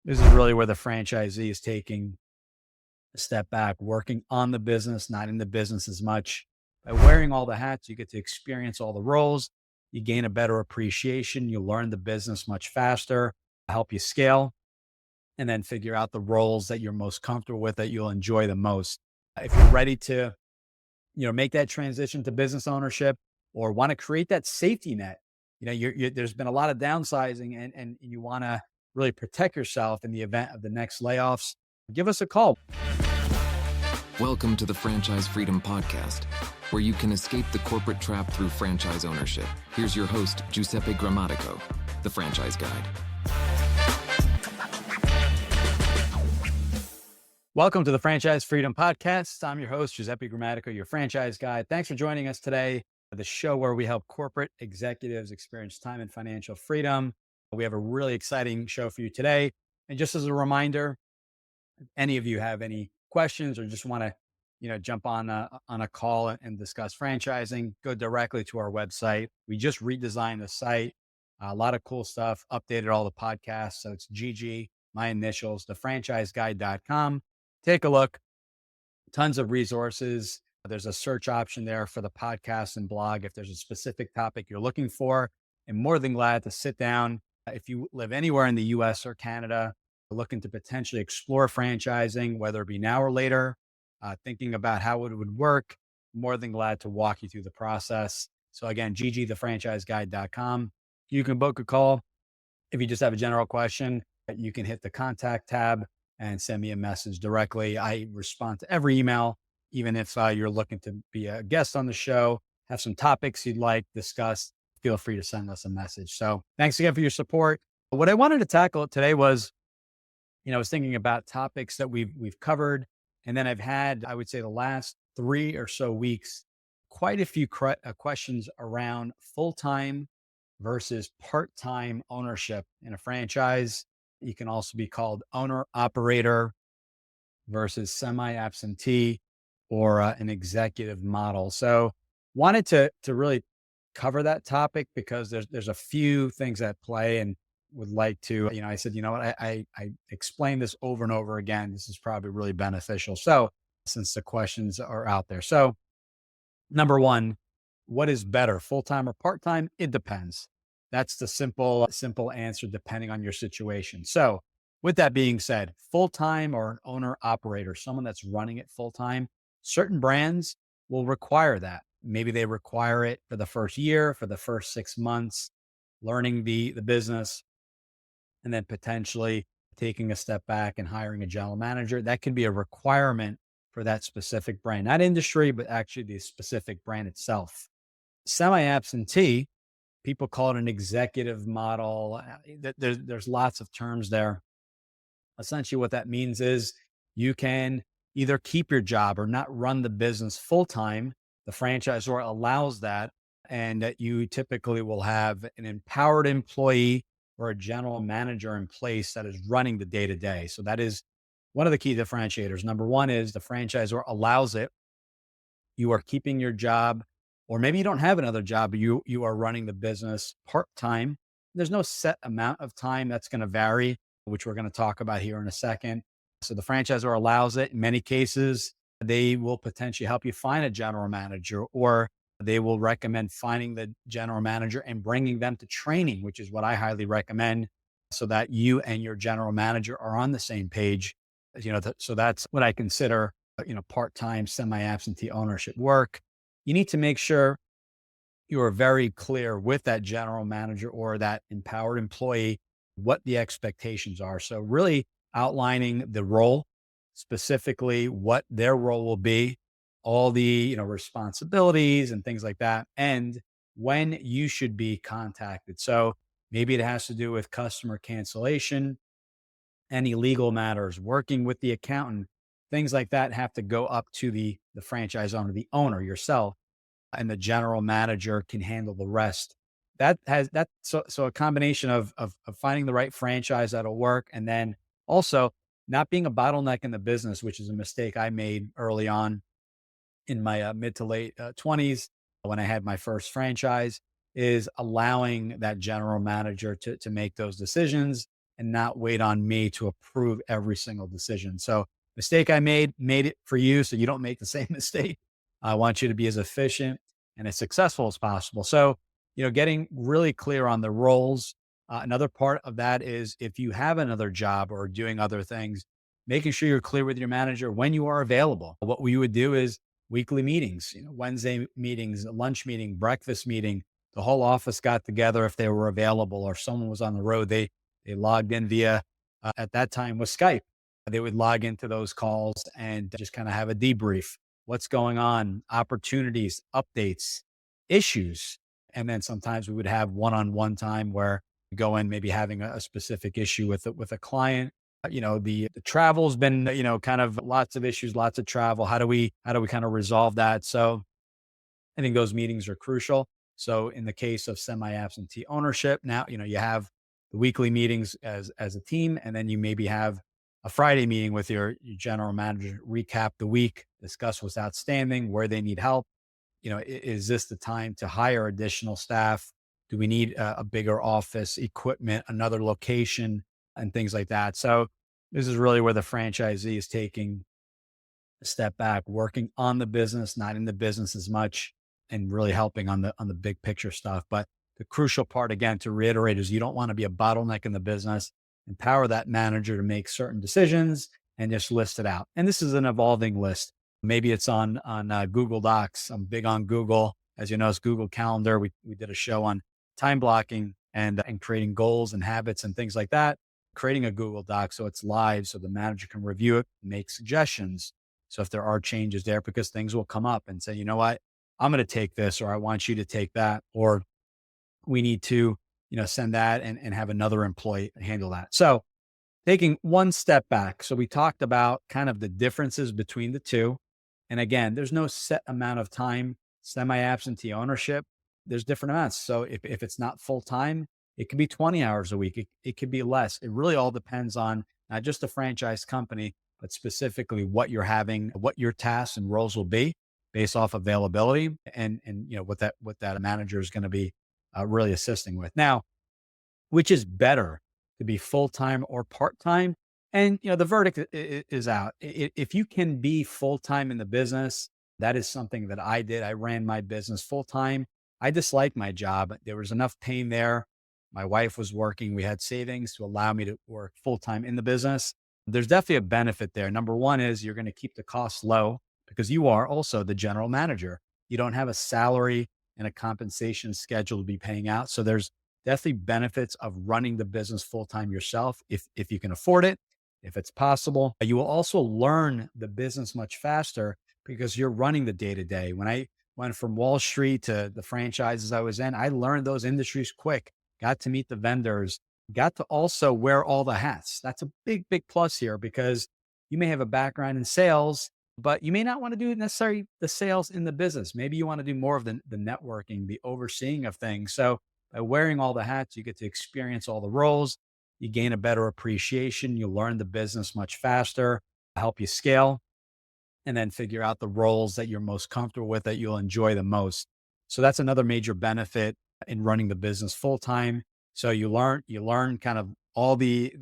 This is really where the franchisee is taking a step back, working on the business, not in the business as much. By wearing all the hats, you get to experience all the roles. You gain a better appreciation. You learn the business much faster, help you scale, and then figure out the roles that you're most comfortable with, that you'll enjoy the most. If you're ready to, make that transition to business ownership or want to create that safety net, there's been a lot of downsizing and you want to really protect yourself in the event of the next layoffs, give us a call. Welcome to the Franchise Freedom Podcast, where you can escape the corporate trap through franchise ownership. Here's your host, Giuseppe Grammatico, the Franchise Guide. Welcome to the Franchise Freedom Podcast. I'm your host, Giuseppe Grammatico, your franchise guide. Thanks for joining us today, the show where we help corporate executives experience time and financial freedom. We have a really exciting show for you today. And just as a reminder, if any of you have any questions or just want to, jump on a call and discuss franchising, go directly to our website. We just redesigned the site, a lot of cool stuff, updated all the podcasts. So it's GG, my initials, thefranchiseguide.com. Take a look, tons of resources. There's a search option there for the podcast and blog. If there's a specific topic you're looking for, I'm more than glad to sit down. If you live anywhere in the US or Canada, looking to potentially explore franchising, whether it be now or later, thinking about how it would work, more than glad to walk you through the process. So again, ggthefranchiseguide.com. You can book a call. If you just have a general question, you can hit the contact tab and send me a message directly. I respond to every email, even if you're looking to be a guest on the show, have some topics you'd like discussed, feel free to send us a message. So thanks again for your support. What I wanted to tackle today was, I was thinking about topics that we've covered. And then I've had, I would say the last 3 or so weeks, quite a few questions around full-time versus part-time ownership in a franchise. You can also be called owner operator versus semi-absentee or an executive model. So wanted to really cover that topic because there's a few things at play and would like to, I said, you know what, I explain this over and over again. This is probably really beneficial. So since the questions are out there. So number one, what is better, full-time or part-time? It depends. That's the simple answer depending on your situation. So with that being said, full-time or an owner operator, someone that's running it full-time, certain brands will require that. Maybe they require it for the first year, for the first 6 months, learning the business, and then potentially taking a step back and hiring a general manager. That could be a requirement for that specific brand, not industry, but actually the specific brand itself. Semi-absentee, people call it an executive model. There's lots of terms there. Essentially what that means is you can either keep your job or not run the business full-time. The franchisor allows that, and that you typically will have an empowered employee or a general manager in place that is running the day-to-day. So that is one of the key differentiators. Number one is the franchisor allows it. You are keeping your job, or maybe you don't have another job, but you are running the business part-time. There's no set amount of time. That's going to vary, which we're going to talk about here in a second. So the franchisor allows it. In many cases, they will potentially help you find a general manager, or they will recommend finding the general manager and bringing them to training, which is what I highly recommend, so that you and your general manager are on the same page. So that's what I consider, part-time semi-absentee ownership work. You need to make sure you are very clear with that general manager or that empowered employee what the expectations are. So really outlining the role, specifically what their role will be, all the responsibilities and things like that, and when you should be contacted. So maybe it has to do with customer cancellation, any legal matters, working with the accountant, things like that have to go up to the franchise owner, the owner yourself, and the general manager can handle the rest. So a combination of finding the right franchise that'll work, and then also not being a bottleneck in the business, which is a mistake I made early on in my mid to late 20s when I had my first franchise, is allowing that general manager to make those decisions and not wait on me to approve every single decision. So mistake I made it for you so you don't make the same mistake. I want you to be as efficient and as successful as possible. So, getting really clear on the roles. Another part of that is if you have another job or doing other things, making sure you're clear with your manager when you are available. What we would do is weekly meetings, Wednesday meetings, lunch meeting, breakfast meeting. The whole office got together if they were available or someone was on the road. They logged in via at that time was Skype. They would log into those calls and just kind of have a debrief. What's going on? Opportunities, updates, issues, and then sometimes we would have one-on-one time where we go in, maybe having a specific issue with a client. The travel's been, kind of lots of issues, lots of travel. How do we kind of resolve that? So I think those meetings are crucial. So in the case of semi-absentee ownership, now, you have the weekly meetings as a team, and then you maybe have a Friday meeting with your general manager, recap the week, discuss what's outstanding, where they need help. Is this the time to hire additional staff? Do we need a bigger office, equipment, another location, and things like that? So this is really where the franchisee is taking a step back, working on the business, not in the business as much, and really helping on the big picture stuff. But the crucial part, again, to reiterate, is you don't want to be a bottleneck in the business. Empower that manager to make certain decisions and just list it out. And this is an evolving list. Maybe it's on Google Docs. I'm big on Google. As you know, it's Google Calendar. We did a show on time blocking and creating goals and habits and things like that. Creating a Google Doc so it's live, so the manager can review it, make suggestions. So if there are changes there, because things will come up and say, you know what, I'm going to take this, or I want you to take that, or we need to, send that and have another employee handle that. So taking one step back. So we talked about kind of the differences between the two. And again, there's no set amount of time, semi-absentee ownership. There's different amounts. So if it's not full time, it could be 20 hours a week. It could be less. It really all depends on not just the franchise company, but specifically what you're having, what your tasks and roles will be based off availability and what that manager is going to be really assisting with. Now, which is better, to be full-time or part-time? And, the verdict is out. If you can be full-time in the business, that is something that I did. I ran my business full-time. I disliked my job. There was enough pain there. My wife was working. We had savings to allow me to work full-time in the business. There's definitely a benefit there. Number one is you're going to keep the costs low because you are also the general manager. You don't have a salary and a compensation schedule to be paying out. So there's definitely benefits of running the business full-time yourself if you can afford it, if it's possible. You will also learn the business much faster because you're running the day-to-day. When I went from Wall Street to the franchises I was in, I learned those industries quick, got to meet the vendors, got to also wear all the hats. That's a big, big plus here because you may have a background in sales, but you may not want to do necessarily the sales in the business. Maybe you want to do more of the networking, the overseeing of things. So by wearing all the hats, you get to experience all the roles. You gain a better appreciation. You learn the business much faster, help you scale, and then figure out the roles that you're most comfortable with, that you'll enjoy the most. So that's another major benefit in running the business full time. So you learn kind of all the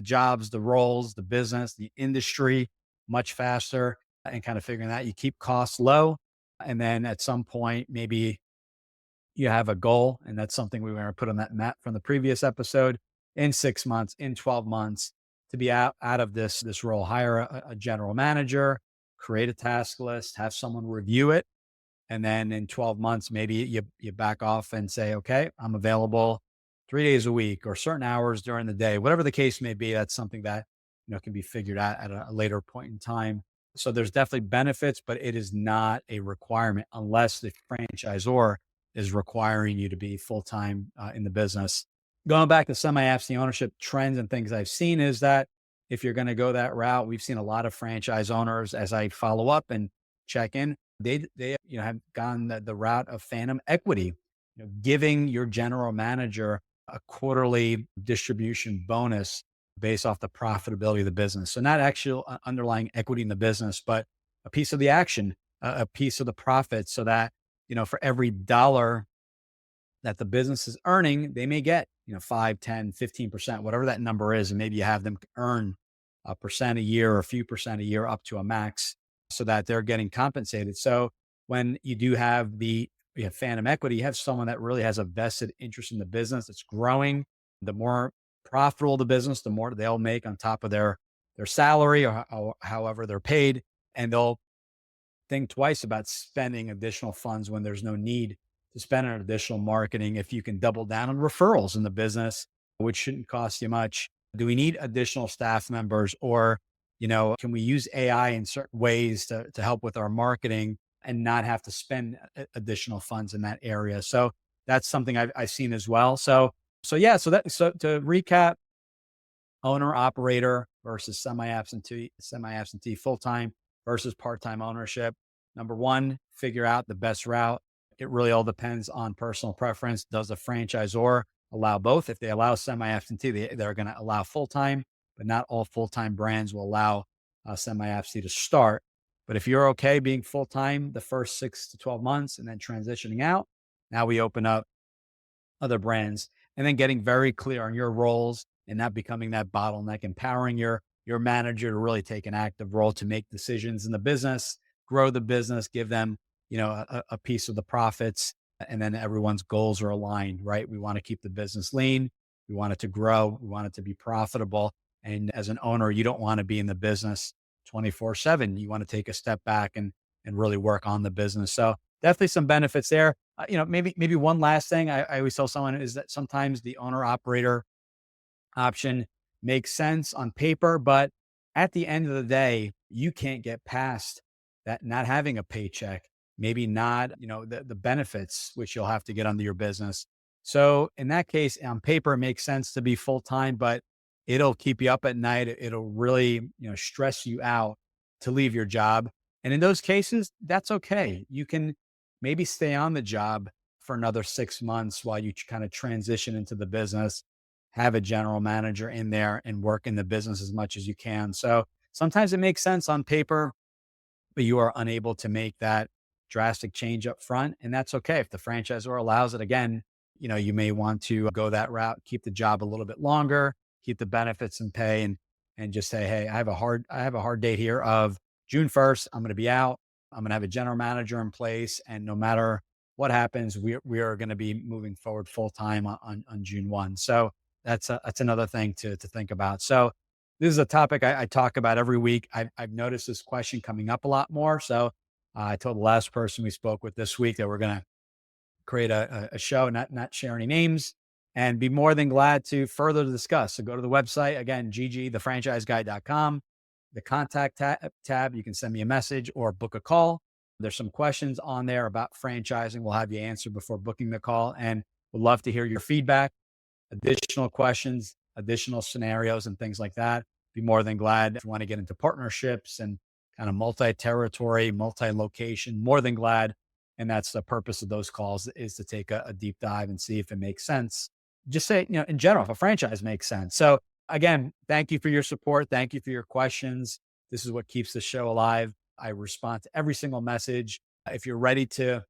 jobs, the roles, the business, the industry much faster, and kind of figuring that you keep costs low. And then at some point, maybe you have a goal, and that's something we want to put on that map from the previous episode. In 6 months, in 12 months, to be out of this role, hire a general manager, create a task list, have someone review it. And then in 12 months, maybe you back off and say, okay, I'm available 3 days a week or certain hours during the day, whatever the case may be. That's something that, can be figured out at a later point in time. So there's definitely benefits, but it is not a requirement unless the franchisor is requiring you to be full-time in the business. Going back to semi-absentee ownership trends and things I've seen is that if you're going to go that route, we've seen a lot of franchise owners, as I follow up and check in, they have gone the route of phantom equity, giving your general manager a quarterly distribution bonus based off the profitability of the business. So not actual underlying equity in the business, but a piece of the action, a piece of the profit, so that, for every dollar that the business is earning, they may get 5, 10, 15%, whatever that number is. And maybe you have them earn a percent a year or a few percent a year up to a max so that they're getting compensated. So when you have phantom equity, you have someone that really has a vested interest in the business. It's growing. The more profitable the business, the more they'll make on top of their salary or however they're paid. And they'll think twice about spending additional funds when there's no need to spend on additional marketing. If you can double down on referrals in the business, which shouldn't cost you much. Do we need additional staff members, or, can we use AI in certain ways to help with our marketing and not have to spend additional funds in that area? So that's something I've seen as well. So to recap, owner operator versus semi-absentee, full-time versus part-time ownership. Number one, figure out the best route. It really all depends on personal preference. Does the franchisor allow both? If they allow semi-absentee, they're going to allow full-time, but not all full-time brands will allow semi-absentee to start. But if you're okay being full-time the first 6 to 12 months and then transitioning out, now we open up other brands, and then getting very clear on your roles and not becoming that bottleneck, empowering your manager to really take an active role to make decisions in the business, grow the business, give them, a piece of the profits, and then everyone's goals are aligned, right? We want to keep the business lean. We want it to grow. We want it to be profitable. And as an owner, you don't want to be in the business 24/7. You want to take a step back and really work on the business. So definitely some benefits there. Maybe one last thing I always tell someone is that sometimes the owner operator option makes sense on paper, but at the end of the day, you can't get past that not having a paycheck, maybe not, the benefits, which you'll have to get under your business. So in that case, on paper, it makes sense to be full-time, but it'll keep you up at night. It'll really, stress you out to leave your job. And in those cases, that's okay. You can maybe stay on the job for another 6 months while you kind of transition into the business, have a general manager in there and work in the business as much as you can. So sometimes it makes sense on paper, but you are unable to make that drastic change up front. And that's okay. If the franchisor allows it, again, you may want to go that route, keep the job a little bit longer, keep the benefits and pay, and just say, hey, I have a hard date here of June 1st. I'm going to be out. I'm going to have a general manager in place. And no matter what happens, we are going to be moving forward full time on June 1. So that's another thing to think about. So this is a topic I talk about every week. I've noticed this question coming up a lot more. So I told the last person we spoke with this week that we're going to create a show, not share any names, and be more than glad to further discuss. So go to the website, again, ggthefranchiseguy.com. The contact tab, you can send me a message or book a call. There's some questions on there about franchising. We'll have you answer before booking the call, and we'd love to hear your feedback, additional questions, additional scenarios, and things like that. Be more than glad. If you want to get into partnerships and kind of multi-territory, multi-location, more than glad. And that's the purpose of those calls, is to take a deep dive and see if it makes sense. Just say, in general, if a franchise makes sense. So again, thank you for your support. Thank you for your questions. This is what keeps the show alive. I respond to every single message. If you're ready to,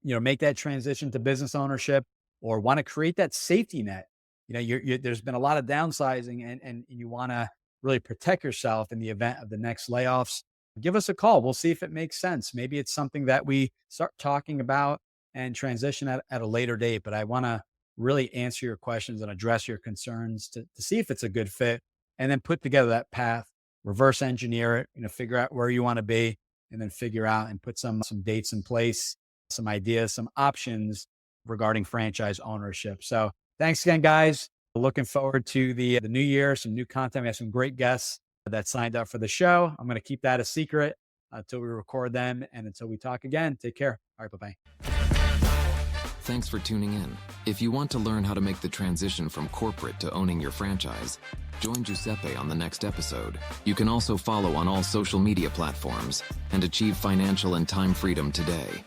make that transition to business ownership, or want to create that safety net, there's been a lot of downsizing, and you want to really protect yourself in the event of the next layoffs, give us a call. We'll see if it makes sense. Maybe it's something that we start talking about and transition at a later date, but I want to really answer your questions and address your concerns to see if it's a good fit, and then put together that path, reverse engineer it, figure out where you want to be, and then figure out and put some dates in place, some ideas, some options regarding franchise ownership. So thanks again, guys. Looking forward to the new year, some new content. We have some great guests that signed up for the show. I'm going to keep that a secret until we record them and until we talk again. Take care. All right, bye-bye. Thanks for tuning in. If you want to learn how to make the transition from corporate to owning your franchise, join Giuseppe on the next episode. You can also follow on all social media platforms and achieve financial and time freedom today.